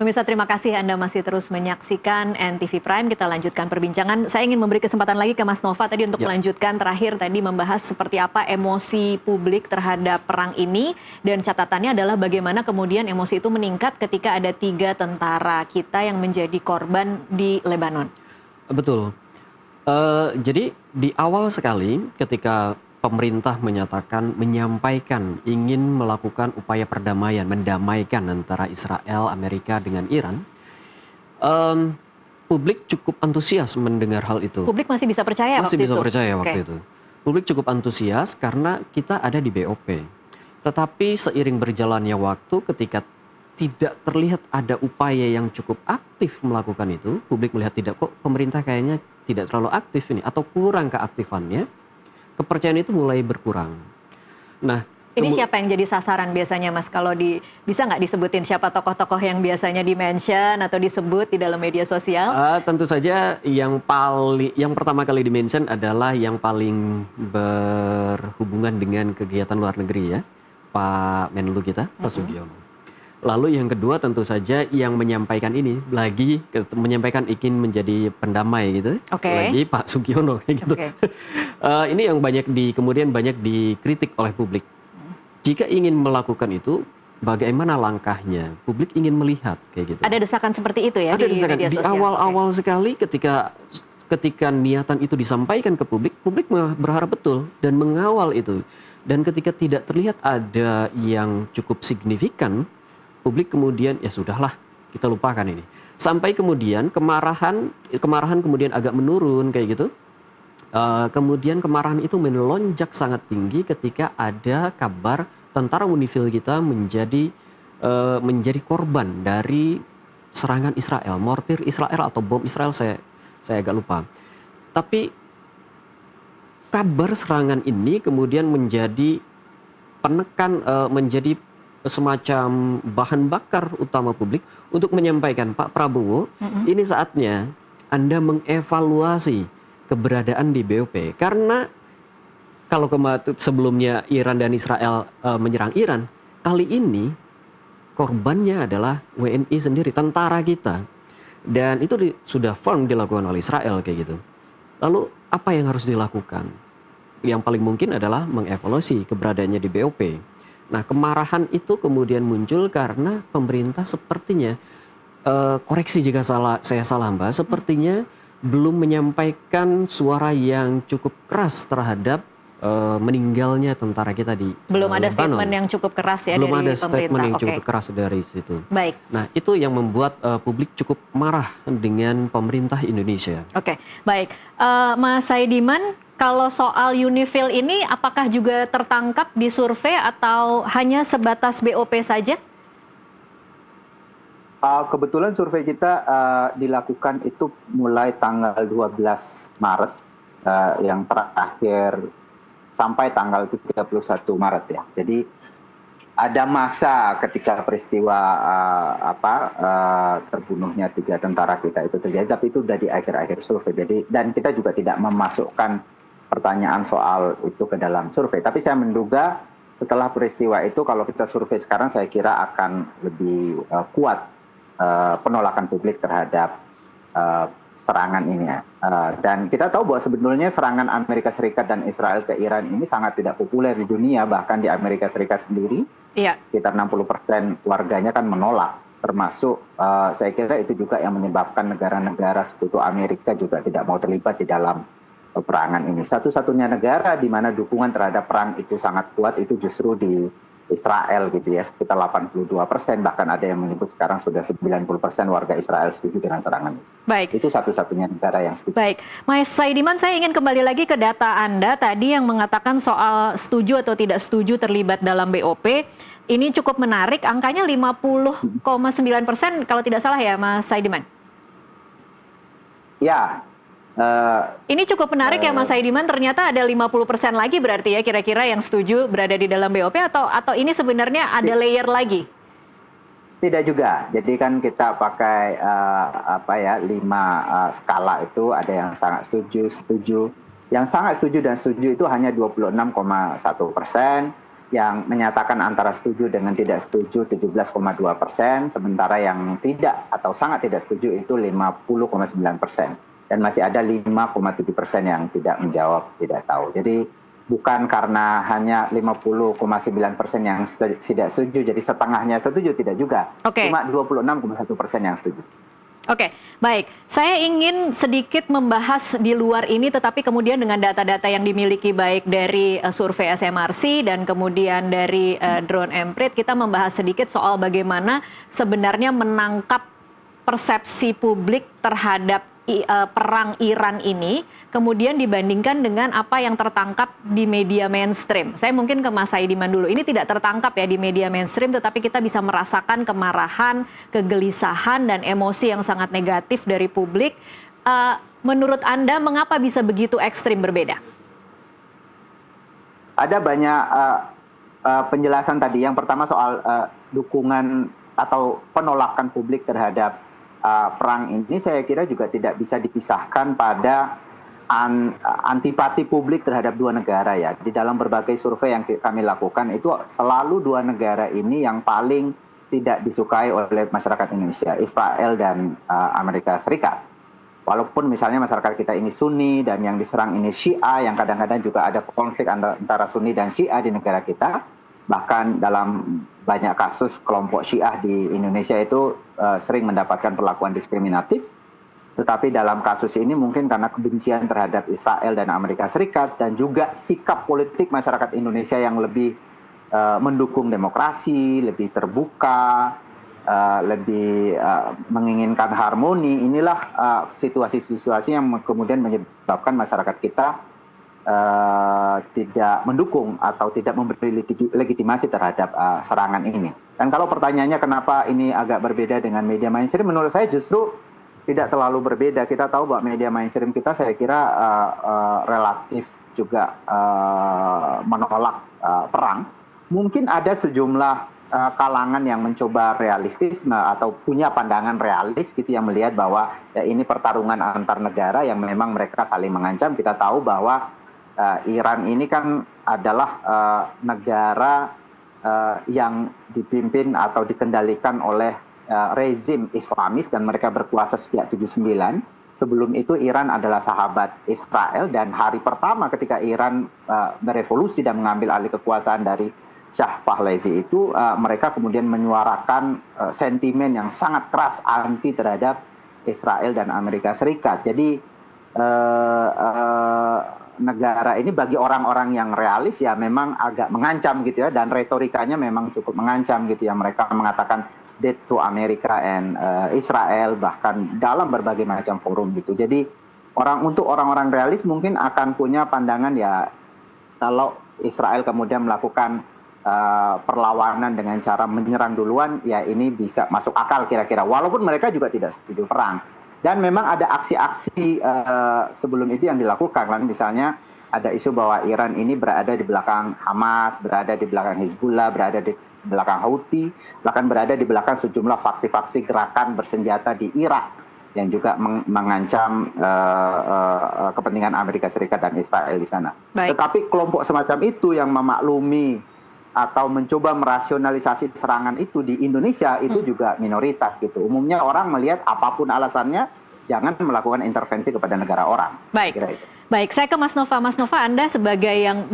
Pemirsa, terima kasih Anda masih terus menyaksikan NTV Prime. Kita lanjutkan perbincangan. Saya ingin memberi kesempatan lagi ke Mas Nova tadi untuk melanjutkan terakhir tadi membahas seperti apa emosi publik terhadap perang ini. Dan catatannya adalah bagaimana kemudian emosi itu meningkat ketika ada 3 tentara kita yang menjadi korban di Lebanon. Betul. Jadi di awal sekali ketika pemerintah menyampaikan ingin melakukan upaya perdamaian, mendamaikan antara Israel, Amerika dengan Iran, publik cukup antusias mendengar hal itu. Publik masih bisa percaya Masih waktu bisa itu? percaya waktu itu. Publik cukup antusias karena kita ada di BOP. Tetapi seiring berjalannya waktu ketika tidak terlihat ada upaya yang cukup aktif melakukan itu, publik melihat tidak kok pemerintah kayaknya tidak terlalu aktif ini atau kurang keaktifannya, kepercayaan itu mulai berkurang. Nah, ini siapa yang jadi sasaran biasanya, Mas? Kalau bisa nggak disebutin siapa tokoh-tokoh yang biasanya di-mention atau disebut di dalam media sosial? Tentu saja yang pertama kali di-mention adalah yang paling berhubungan dengan kegiatan luar negeri ya, Pak Menlu kita, Pak Sugiono. Lalu yang kedua tentu saja yang menyampaikan menyampaikan ingin menjadi pendamai gitu, lagi Pak Sugiono kayak gitu. Ini yang kemudian banyak dikritik oleh publik. Jika ingin melakukan itu, bagaimana langkahnya? Publik ingin melihat kayak gitu. Ada desakan seperti itu ya? Ada desakan di awal-awal sekali ketika niatan itu disampaikan ke publik, publik berharap betul dan mengawal itu. Dan ketika tidak terlihat ada yang cukup signifikan, publik kemudian ya sudahlah, kita lupakan ini. Sampai kemudian kemarahan kemudian agak menurun kayak gitu. Kemudian kemarahan itu melonjak sangat tinggi ketika ada kabar tentara Unifil kita menjadi korban dari serangan Israel, mortir Israel atau bom Israel, saya agak lupa. Tapi kabar serangan ini kemudian menjadi menjadi semacam bahan bakar utama publik untuk menyampaikan, Pak Prabowo, ini saatnya Anda mengevaluasi keberadaan di BOP. Karena kalau sebelumnya Iran dan Israel menyerang Iran, kali ini korbannya adalah WNI sendiri, tentara kita. Dan itu sudah firm dilakukan oleh Israel kayak gitu. Lalu apa yang harus dilakukan? Yang paling mungkin adalah mengevaluasi keberadaannya di BOP. Nah, kemarahan itu kemudian muncul karena pemerintah sepertinya, koreksi jika saya salah Mbak, sepertinya belum menyampaikan suara yang cukup keras terhadap meninggalnya tentara kita di belum ada Lebanon. Statement yang cukup keras ya belum dari ada pemerintah. Statement yang cukup keras dari situ. Baik. Nah, itu yang membuat publik cukup marah dengan pemerintah Indonesia. Oke, baik. Mas Saidiman, kalau soal Unifil ini apakah juga tertangkap di survei atau hanya sebatas BOP saja? Kebetulan survei kita dilakukan itu mulai tanggal 12 Maret, yang terakhir sampai tanggal 31 Maret ya. Jadi ada masa ketika peristiwa terbunuhnya 3 tentara kita itu terjadi, tapi itu sudah di akhir-akhir survei. Jadi, dan kita juga tidak memasukkan pertanyaan soal itu ke dalam survei. Tapi saya menduga setelah peristiwa itu kalau kita survei sekarang saya kira akan lebih kuat penolakan publik terhadap serangan ini ya. Dan kita tahu bahwa sebetulnya serangan Amerika Serikat dan Israel ke Iran ini sangat tidak populer di dunia, bahkan di Amerika Serikat sendiri sekitar 60% warganya kan menolak, termasuk saya kira itu juga yang menyebabkan negara-negara sekutu Amerika juga tidak mau terlibat di dalam peperangan ini. Satu-satunya negara di mana dukungan terhadap perang itu sangat kuat itu justru di Israel gitu ya, sekitar 82%, bahkan ada yang menyebut sekarang sudah 90% warga Israel setuju dengan serangan itu. Baik. Itu satu-satunya negara yang setuju. Baik, Mas Saidiman, saya ingin kembali lagi ke data Anda tadi yang mengatakan soal setuju atau tidak setuju terlibat dalam BOP. Ini cukup menarik, angkanya 50,9% kalau tidak salah ya, Mas Saidiman? Ya. Ini cukup menarik ya Mas Saidiman, ternyata ada 50% lagi berarti ya kira-kira yang setuju berada di dalam BOP atau ini sebenarnya ada layer lagi? Tidak juga. Jadi kan kita pakai 5 skala itu, ada yang sangat setuju. Yang sangat setuju dan setuju itu hanya 26,1%, yang menyatakan antara setuju dengan tidak setuju 17,2%, sementara yang tidak atau sangat tidak setuju itu 50,9%. Dan masih ada 5,7% yang tidak menjawab, tidak tahu. Jadi bukan karena hanya 50,9% yang tidak setuju, jadi setengahnya setuju, tidak juga. Cuma 26,1% yang setuju. Oke, baik. Saya ingin sedikit membahas di luar ini, tetapi kemudian dengan data-data yang dimiliki baik dari survei SMRC dan kemudian dari Drone Emprit, kita membahas sedikit soal bagaimana sebenarnya menangkap persepsi publik terhadap perang Iran ini, kemudian dibandingkan dengan apa yang tertangkap di media mainstream. Saya mungkin ke Mas Saidiman dulu. Ini tidak tertangkap ya di media mainstream, tetapi kita bisa merasakan kemarahan, kegelisahan, dan emosi yang sangat negatif dari publik. Menurut Anda, mengapa bisa begitu ekstrim berbeda? Ada banyak penjelasan tadi. Yang pertama soal dukungan atau penolakan publik terhadap perang ini, saya kira juga tidak bisa dipisahkan pada antipati publik terhadap dua negara ya. Di dalam berbagai survei yang kami lakukan itu selalu dua negara ini yang paling tidak disukai oleh masyarakat Indonesia, Israel dan Amerika Serikat. Walaupun misalnya masyarakat kita ini Sunni dan yang diserang ini Syiah, yang kadang-kadang juga ada konflik antara Sunni dan Syiah di negara kita. Bahkan dalam banyak kasus kelompok Syiah di Indonesia itu sering mendapatkan perlakuan diskriminatif. Tetapi dalam kasus ini mungkin karena kebencian terhadap Israel dan Amerika Serikat dan juga sikap politik masyarakat Indonesia yang lebih mendukung demokrasi, lebih terbuka, lebih menginginkan harmoni, inilah situasi-situasi yang kemudian menyebabkan masyarakat kita tidak mendukung atau tidak memberi legitimasi terhadap serangan ini. Dan kalau pertanyaannya kenapa ini agak berbeda dengan media mainstream, menurut saya justru tidak terlalu berbeda. Kita tahu bahwa media mainstream kita saya kira relatif juga menolak perang. Mungkin ada sejumlah kalangan yang mencoba realistis atau punya pandangan realis gitu yang melihat bahwa ya ini pertarungan antar negara yang memang mereka saling mengancam. Kita tahu bahwa Iran ini kan adalah negara yang dipimpin atau dikendalikan oleh rezim Islamis dan mereka berkuasa sejak 79. Sebelum itu Iran adalah sahabat Israel dan hari pertama ketika Iran berevolusi dan mengambil alih kekuasaan dari Shah Pahlavi itu mereka kemudian menyuarakan sentimen yang sangat keras anti terhadap Israel dan Amerika Serikat. Jadi negara ini bagi orang-orang yang realis ya memang agak mengancam gitu ya, dan retorikanya memang cukup mengancam gitu ya. Mereka mengatakan death to America and Israel bahkan dalam berbagai macam forum gitu. Jadi untuk orang-orang realis mungkin akan punya pandangan ya, kalau Israel kemudian melakukan perlawanan dengan cara menyerang duluan ya ini bisa masuk akal kira-kira, walaupun mereka juga tidak setuju perang. Dan memang ada aksi-aksi sebelum itu yang dilakukan. Misalnya ada isu bahwa Iran ini berada di belakang Hamas, berada di belakang Hizbullah, berada di belakang Houthi, bahkan berada di belakang sejumlah faksi-faksi gerakan bersenjata di Irak yang juga mengancam kepentingan Amerika Serikat dan Israel di sana. Baik. Tetapi kelompok semacam itu yang memaklumi atau mencoba merasionalisasi serangan itu di Indonesia itu juga minoritas gitu. Umumnya orang melihat apapun alasannya, jangan melakukan intervensi kepada negara orang. Baik, baik. Saya ke Mas Nova. Mas Nova, Anda sebagai yang